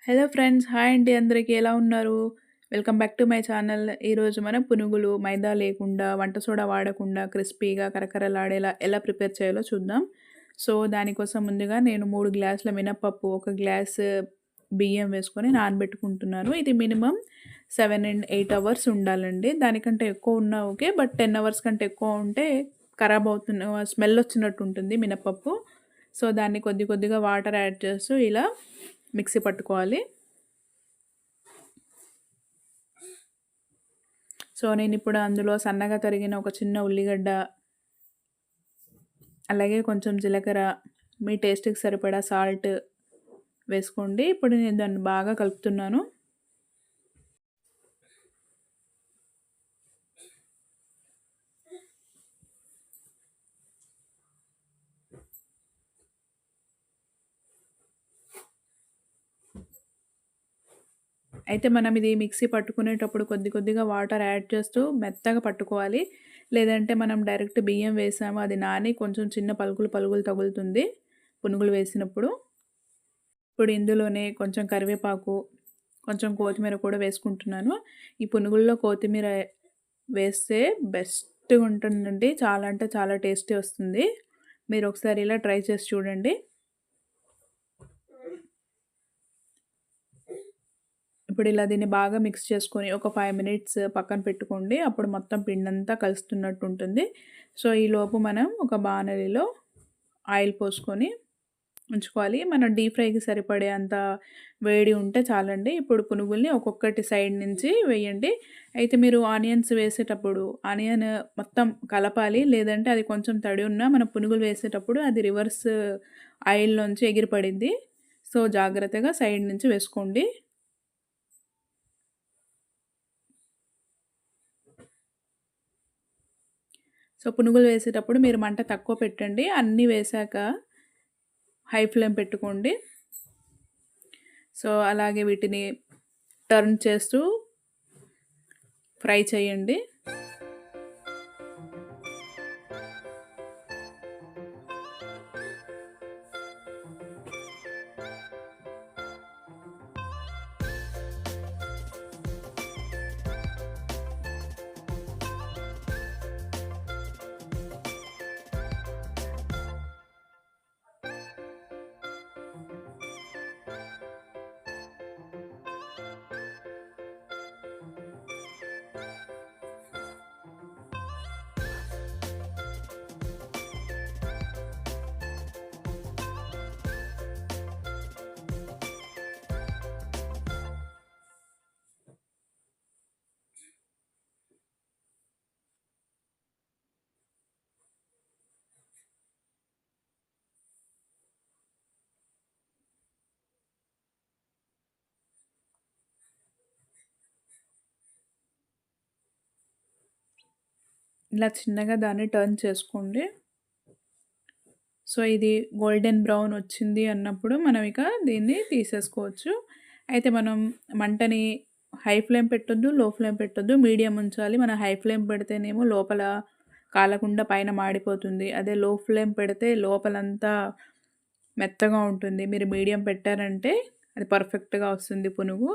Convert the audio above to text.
Hello friends, hi అండి. అందరికీ ఎలా ఉన్నారు? Welcome back to my channel. ఈరోజు మనం పునుగులు మైదా లేకుండా, వంట సోడా వాడకుండా క్రిస్పీగా కరకరలాడేలా ఎలా ప్రిపేర్ చేయాలో చూద్దాం. సో, దానికోసం ముందుగా నేను 3 గ్లాసుల మినపప్పు, 1 గ్లాస్ బియ్యం వేసుకొని నానబెట్టుకుంటున్నాను. ఇది మినిమమ్ 7 అండ్ 8 అవర్స్ ఉండాలండి. దానికంటే ఎక్కువ ఉన్నా ఓకే. బట్ 10 అవర్స్ కంటే ఎక్కువ ఉంటే ఖరాబ్ అవుతున్న స్మెల్ వచ్చినట్టు ఉంటుంది మినపప్పు. సో, దాన్ని కొద్ది కొద్దిగా వాటర్ యాడ్ చేస్తూ ఇలా మిక్సీ పట్టుకోవాలి. సో, నేనిప్పుడు అందులో సన్నగా తరిగిన ఒక చిన్న ఉల్లిగడ్డ, అలాగే కొంచెం జీలకర్ర, మీ టేస్ట్‌కి సరిపడా సాల్ట్ వేసుకోండి. ఇప్పుడు నేను దాన్ని బాగా కలుపుతున్నాను. అయితే మనం ఇది మిక్సీ పట్టుకునేటప్పుడు కొద్ది కొద్దిగా వాటర్ యాడ్ చేస్తూ మెత్తగా పట్టుకోవాలి. లేదంటే మనం డైరెక్ట్ బియ్యం వేసాము, అది నాని కొంచెం చిన్న పలుకులు పలుకులు తగులుతుంది పునుగులు వేసినప్పుడు. ఇప్పుడు ఇందులోనే కొంచెం కరివేపాకు, కొంచెం కొత్తిమీర కూడా వేసుకుంటున్నాను. ఈ పునుగుల్లో కొత్తిమీర వేస్తే బెస్ట్‌గా ఉంటుందండి. చాలా అంటే చాలా టేస్టీ వస్తుంది. మీరు ఒకసారి ఇలా ట్రై చేసి చూడండి. ఇప్పుడు ఇలా దీన్ని బాగా మిక్స్ చేసుకొని ఒక 5 మినిట్స్ పక్కన పెట్టుకోండి. అప్పుడు మొత్తం పిండంతా కలుస్తున్నట్టు ఉంటుంది. సో, ఈలోపు మనం ఒక బాణలిలో ఆయిల్ పోసుకొని ఉంచుకోవాలి. మనం డీప్ ఫ్రైకి సరిపడే అంత వేడి ఉంటే చాలండి. ఇప్పుడు పునుగుల్ని ఒక్కొక్కటి సైడ్ నుంచి వేయండి. అయితే మీరు ఆనియన్స్ వేసేటప్పుడు ఆనియన్ మొత్తం కలపాలి. లేదంటే అది కొంచెం తడి ఉన్నా మన పునుగులు వేసేటప్పుడు అది రివర్స్ ఆయిల్‌లోంచి ఎగిరి పడిద్ది. సో, జాగ్రత్తగా సైడ్ నుంచి వేసుకోండి. సో, పునుగులు వేసేటప్పుడు మీరు మంట తక్కువ పెట్టండి. అన్నీ వేశాక హై ఫ్లేమ్ పెట్టుకోండి. సో, అలాగే వీటిని టర్న్ చేస్తూ ఫ్రై చేయండి. ఇలా చిన్నగా దాన్ని టర్న్ చేసుకోండి. సో, ఇది గోల్డెన్ బ్రౌన్ వచ్చింది అన్నప్పుడు మనం ఇక దీన్ని తీసేసుకోవచ్చు. అయితే మనం మంటని హై ఫ్లేమ్ పెట్టొద్దు, లో ఫ్లేమ్ పెట్టొద్దు, మీడియం ఉంచాలి. మనం హై ఫ్లేమ్ పెడితేనేమో లోపల కాలకుండా పైన మాడిపోతుంది. అదే లో ఫ్లేమ్ పెడితే లోపలంతా మెత్తగా ఉంటుంది. మీరు మీడియం పెట్టారంటే అది పర్ఫెక్ట్‌గా వస్తుంది పునుగు.